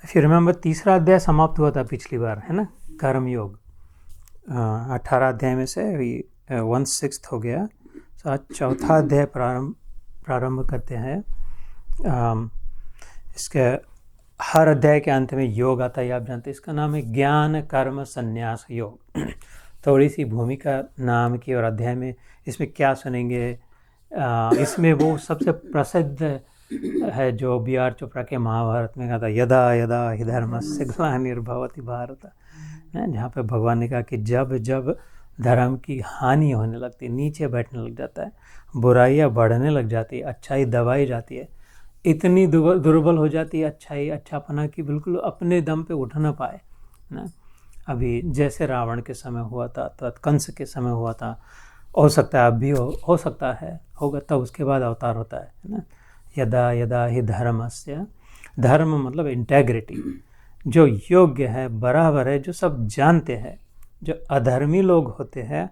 फिर रिमेंबर तीसरा अध्याय समाप्त हुआ था पिछली बार, है ना, कर्म योग। 18 अध्याय में से 1/6 हो गया। तो आज चौथा अध्याय प्रारंभ करते हैं। इसके हर अध्याय के अंत में योग आता है, आप जानते हैं। इसका नाम है ज्ञान कर्म संन्यास योग। थोड़ी सी भूमिका नाम की और अध्याय में इसमें क्या सुनेंगे। इसमें वो सबसे प्रसिद्ध है जो बी आर चोपड़ा के महाभारत में कहा था, यदा यदा हि धर्मस्य ग्लानिर्भवति भारत, जहाँ पे भगवान ने कहा कि जब जब धर्म की हानि होने लगती, नीचे बैठने लग जाता है, बुराइयाँ बढ़ने लग जाती है, अच्छाई दबाई जाती है, इतनी दुर्बल हो जाती है अच्छाई अच्छापना की बिल्कुल अपने दम पे उठ ना पाए ना। अभी जैसे रावण के समय हुआ था, तो कंस के समय हुआ था, हो सकता है अब भी हो सकता है, होगा, तब उसके बाद अवतार होता है ना। यदा यदा हि धर्मस्य, धर्म मतलब इंटेग्रिटी, जो योग्य है, बराबर है, जो सब जानते हैं। जो अधर्मी लोग होते हैं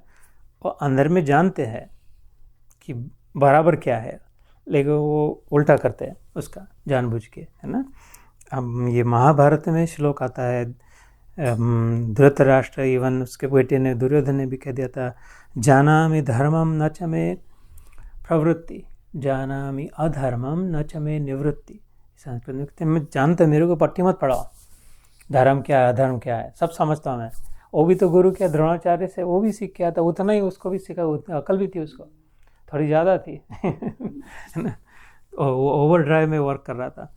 वो अंदर में जानते हैं कि बराबर क्या है, लेकिन वो उल्टा करते हैं उसका जानबूझ के, है ना। अब ये महाभारत में श्लोक आता है, धृतराष्ट्र इवन उसके बेटे ने दुर्योधन ने भी कह दिया था, जानामि धर्मम न च मे प्रवृत्ति, जानामि अधर्मम न च मे निवृत्ति। संस्कृत में मैं जानता, मेरे को पट्टी मत पढ़ाओ, धर्म क्या है अधर्म क्या है सब समझता हूँ मैं। वो भी तो गुरु के द्रोणाचार्य से वो भी सीख के आता, उतना ही उसको भी सीखा, उतनी अकल भी थी उसको, थोड़ी ज़्यादा थी है ना। वो ओवर ड्राइव में वर्क कर रहा था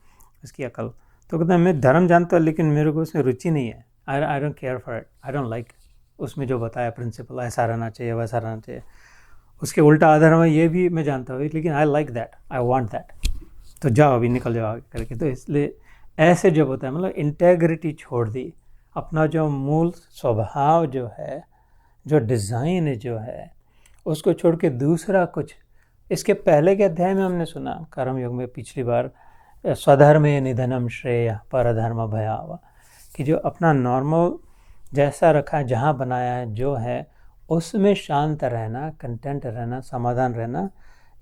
उसकी अकल। तो कहता है मैं धर्म जानता हूँ लेकिन मेरे को उसमें रुचि नहीं है, I don't care for it, I don't like उसमें जो बताया प्रिंसिपल, ऐसा रहना चाहिए वैसा रहना चाहिए। उसके उल्टा अधर्म है ये भी मैं जानता हूँ, लेकिन I like that, I want that, तो जाओ अभी निकल जाओ आगे करके। तो इसलिए ऐसे जब होता है, मतलब इंटेग्रिटी छोड़ दी, अपना जो मूल स्वभाव जो है, जो डिज़ाइन है जो है, उसको छोड़ के दूसरा कुछ। इसके पहले के अध्याय में हमने सुना कर्मयोग में पिछली बार, स्वधर्मे निधनम श्रेय परधर्म भयावा, कि जो अपना नॉर्मल जैसा रखा है, जहाँ बनाया है, जो है उसमें शांत रहना, कंटेंट रहना, समाधान रहना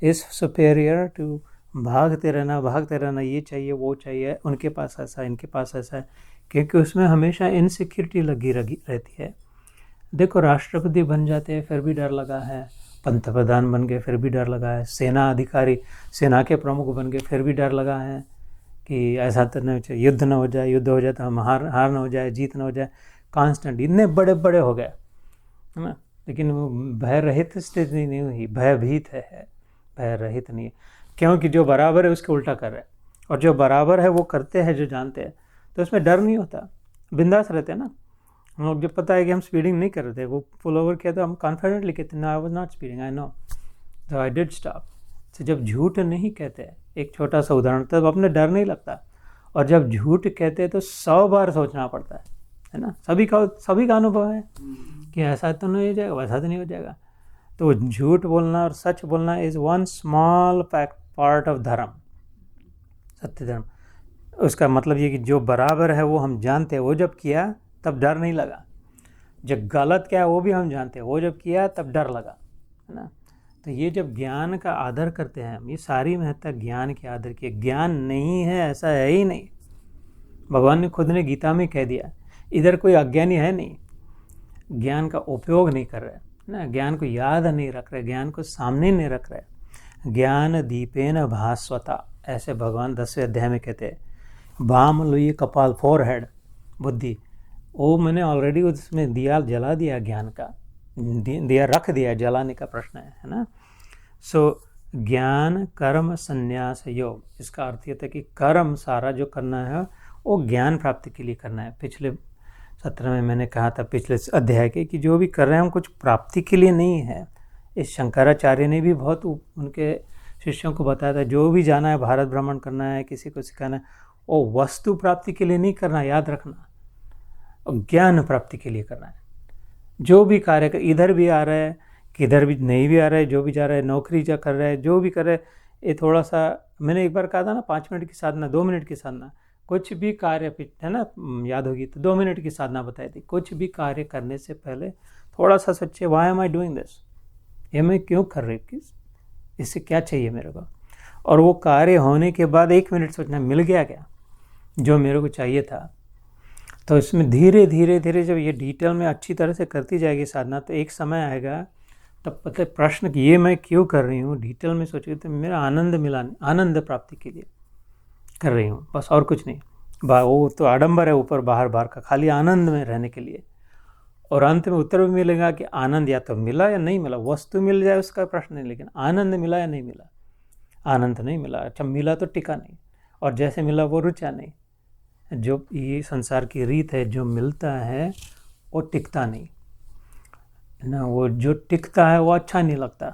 इज़ सुपेरियर टू भागते रहना, ये चाहिए वो चाहिए, उनके पास ऐसा इनके पास ऐसा है, क्योंकि उसमें हमेशा इनसिक्योरिटी लगी रहती है। देखो राष्ट्रपति बन जाते हैं फिर भी डर लगा है, पंतप्रधान बन गए फिर भी डर लगा है, सेना अधिकारी, सेना के प्रमुख बन गए फिर भी डर लगा है कि ऐसा तो नहीं चाहिए, युद्ध न हो जाए, युद्ध हो जाए तो हम हार न हो जाए, जीत न हो जाए, कांस्टेंट इतने बड़े बड़े हो गए, है ना। लेकिन वो भय रहित स्थिति नहीं हुई, भयभीत है, भय रहित नहीं है, क्योंकि जो बराबर है उसके उल्टा कर रहे हैं, और जो बराबर है वो करते हैं जो जानते हैं, तो उसमें डर नहीं होता, बिंदास रहते हैं ना। हम लोग जब पता है कि हम स्पीडिंग नहीं कर रहे थे, वो पुल ओवर किया तो हम कॉन्फिडेंटली कहते ना, I was not speeding, I know, तो आई डिड स्टॉप। तो जब झूठ नहीं कहते, एक छोटा सा उदाहरण, तब अपने डर नहीं लगता, और जब झूठ कहते हैं तो 100 बार सोचना पड़ता है ना। सभी का अनुभव है कि ऐसा तो नहीं हो जाएगा, वैसा तो नहीं हो जाएगा। तो झूठ बोलना और सच बोलना is one small part of धर्म, सत्य धर्म। उसका मतलब ये कि जो बराबर है वो हम जानते हैं, वो जब किया तब डर नहीं लगा, जो गलत क्या है वो भी हम जानते हैं, वो जब किया तब डर लगा, है ना। तो ये जब ज्ञान का आदर करते हैं हम, ये सारी महत्ता ज्ञान के आदर की। ज्ञान नहीं है ऐसा है ही नहीं, भगवान ने खुद ने गीता में कह दिया, इधर कोई अज्ञानी है नहीं, ज्ञान का उपयोग नहीं कर रहे ना, ज्ञान को याद नहीं रख रहे, ज्ञान को सामने नहीं रख रहे। ज्ञान दीपेन भास्वता, ऐसे भगवान 10वें अध्याय में कहते हैं। बाम लुई कपाल, फोरहेड, बुद्धि, वो मैंने ऑलरेडी उसमें दिया जला दिया, ज्ञान का दिया रख दिया, जलाने का प्रश्न है ना। सो ज्ञान कर्म संन्यास योग, इसका अर्थ ये था कि कर्म सारा जो करना है वो ज्ञान प्राप्ति के लिए करना है। पिछले सत्र में मैंने कहा था, पिछले अध्याय के, कि जो भी कर रहे हैं हम कुछ प्राप्ति के लिए नहीं है। इस शंकराचार्य ने भी बहुत उनके शिष्यों को बताया था, जो भी जाना है, भारत भ्रमण करना है, किसी को सिखाना है, वो वस्तु प्राप्ति के लिए नहीं करना, याद रखना, ज्ञान प्राप्ति के लिए करना है। जो भी कार्य कर, इधर भी आ रहा है किधर भी नहीं भी आ रहा है, जो भी जा रहा है, नौकरी जा कर रहा है, जो भी कर रहा है, ये थोड़ा सा, मैंने एक बार कहा था ना, 5 मिनट की साधना, 2 मिनट की साधना, कुछ भी कार्य, है ना, याद होगी तो 2 मिनट की साधना बताई थी। कुछ भी कार्य करने से पहले थोड़ा सा सोचिए, why am I doing this, ये मैं क्यों कर रही हूँ, इससे क्या चाहिए मेरे को। और वो कार्य होने के बाद 1 मिनट सोचना, मिल गया क्या, जो मेरे को चाहिए था। तो इसमें धीरे धीरे धीरे जब ये डिटेल में अच्छी तरह से करती जाएगी साधना, तो एक समय आएगा तब पता है प्रश्न कि ये मैं क्यों कर रही हूँ, डिटेल में सोचेगी तो मेरा आनंद प्राप्ति के लिए कर रही हूँ, बस और कुछ नहीं। वो तो आडंबर है ऊपर बाहर बाहर का, खाली आनंद में रहने के लिए। और अंत में उत्तर भी मिलेगा कि आनंद या तो मिला या नहीं मिला, वस्तु मिल जाए उसका प्रश्न नहीं, लेकिन आनंद मिला या नहीं मिला। आनंद नहीं मिला, अच्छा मिला तो टिका नहीं, और जैसे मिला वो रुचा नहीं। जो ये संसार की रीत है, जो मिलता है वो टिकता नहीं ना, वो जो टिकता है वो अच्छा नहीं लगता,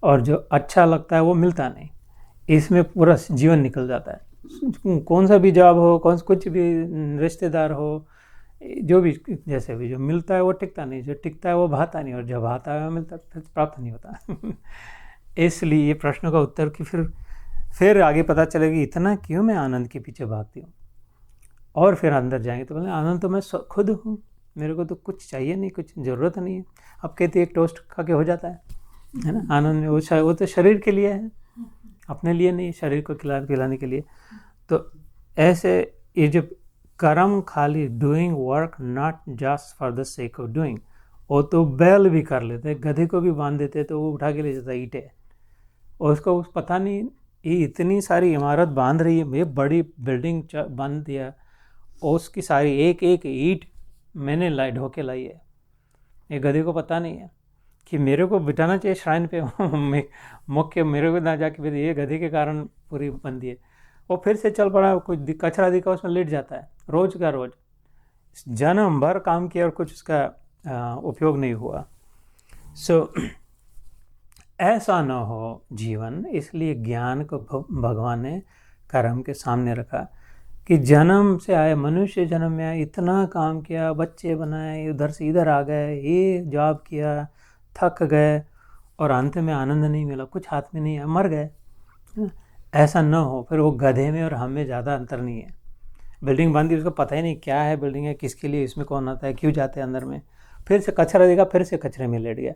और जो अच्छा लगता है वो मिलता नहीं। इसमें पूरा जीवन निकल जाता है। कौन सा भी जॉब हो, कुछ भी रिश्तेदार हो, जो भी जैसे भी, जो मिलता है वो टिकता नहीं, जो टिकता है वो भाता नहीं, और जो भाता है वो मिलता प्राप्त नहीं होता। इसलिए ये प्रश्न का उत्तर कि फिर आगे पता चलेगा इतना क्यों मैं आनंद के पीछे भागती हूँ। और फिर अंदर जाएंगे तो बोले आनंद तो मैं खुद हूँ, मेरे को तो कुछ चाहिए नहीं, कुछ ज़रूरत नहीं है। अब कहते एक टोस्ट खा के हो जाता है ना आनंद में। वो तो शरीर के लिए है, अपने लिए नहीं, शरीर को पिलाने के लिए। तो ऐसे ये जो कर्म खाली doing work not just for the sake of doing, वो तो बैल भी कर लेते हैं, गधे को भी बांध देते तो वो उठा के ले जाता है ईंटें, और उसको पता नहीं ये इतनी सारी इमारत बांध रही है, ये बड़ी बिल्डिंग बांध दिया, और उसकी सारी एक एक ईंट मैंने ढोके लाई है। ये गधे को पता नहीं है कि मेरे को बिठाना चाहिए श्राइन पे मुख्य, मेरे को ना जाके ये गधे के कारण पूरी बंदी है। वो फिर से चल पड़ा, कुछ कचरा दिखा उसमें लेट जाता है, रोज का रोज जन्म भर काम किया और कुछ उसका उपयोग नहीं हुआ। सो ऐसा न हो जीवन, इसलिए ज्ञान को भगवान ने कर्म के सामने रखा कि जन्म से आए, मनुष्य जन्म में आए, इतना काम किया, बच्चे बनाए, उधर से इधर आ गए, ये जॉब किया, थक गए, और अंत में आनंद नहीं मिला, कुछ हाथ में नहीं है, मर गए। ऐसा न हो, फिर वो गधे में और हम में ज़्यादा अंतर नहीं है। बिल्डिंग बांधी, उसको पता ही नहीं क्या है बिल्डिंग है, किसके लिए, इसमें कौन आता है, क्यों जाते हैं अंदर में, फिर से कचरा देगा, फिर से कचरे में लेट गया।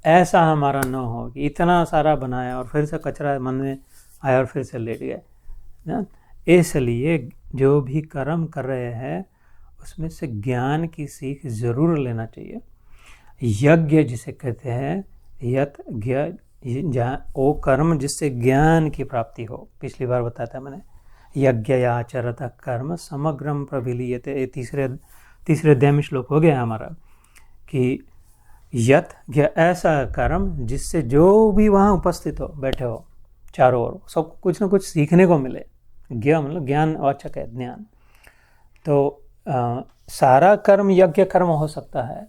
ऐसा हमारा न हो कि इतना सारा बनाया और फिर से कचरा मन में आया और फिर से लेट गए। इसलिए जो भी कर्म कर रहे हैं उसमें से ज्ञान की सीख ज़रूर लेना चाहिए। यज्ञ जिसे कहते हैं, वो कर्म जिससे ज्ञान की प्राप्ति हो। पिछली बार बताया था मैंने, यज्ञयाचरत कर्म समग्रम प्रविलीयते, तीसरे अध्याय में श्लोक हो गया हमारा कि ऐसा कर्म जिससे जो भी वहाँ उपस्थित हो, बैठे हो, चारों ओर, सबको कुछ ना कुछ सीखने को मिले। मतलब ज्ञान वाचक है, ज्ञान। तो सारा कर्म यज्ञ कर्म हो सकता है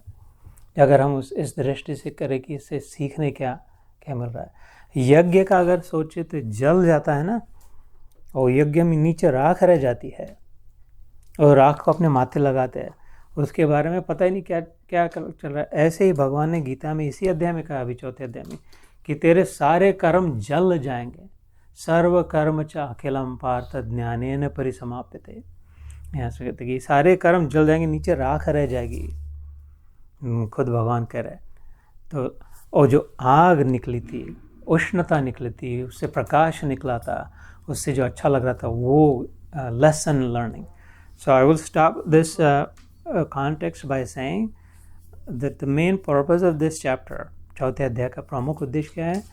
अगर हम इस दृष्टि से करें कि इससे सीखने क्या मिल रहा है। यज्ञ का अगर सोचे तो जल जाता है ना, और यज्ञ में नीचे राख रह जाती है, और राख को अपने माथे लगाते हैं, उसके बारे में पता ही नहीं क्या चल रहा है। ऐसे ही भगवान ने गीता में इसी अध्याय में कहा, अभी चौथे अध्याय में, कि तेरे सारे कर्म जल जाएंगे। सर्व कर्म च अखिलम पार्थ ज्ञानेन परिसमाप्यते। यहाँ से कहते कि सारे कर्म जल जाएंगे, नीचे राख रह जाएगी, खुद भगवान कह रहे। तो और जो आग निकली थी, उष्णता निकली थी, उससे प्रकाश निकला था, उससे जो अच्छा लग रहा था, वो lesson learning. So I will stop this context by saying that the main purpose of this chapter, चौथे अध्याय का प्रमुख उद्देश्य क्या है?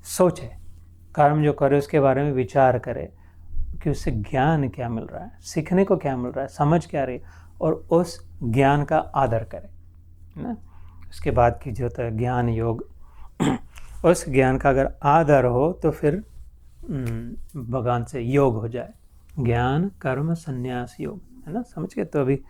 सोचे, कर्म जो करे उसके बारे में विचार करे कि उससे ज्ञान क्या मिल रहा है, सीखने को क्या मिल रहा है, समझ क्या रही, और उस ज्ञान का आदर करे ना। उसके बाद की जो है ज्ञान योग, उस ज्ञान का अगर आदर हो तो फिर भगवान से योग हो जाए, ज्ञान कर्म संन्यास योग, है ना, समझ गए। तो अभी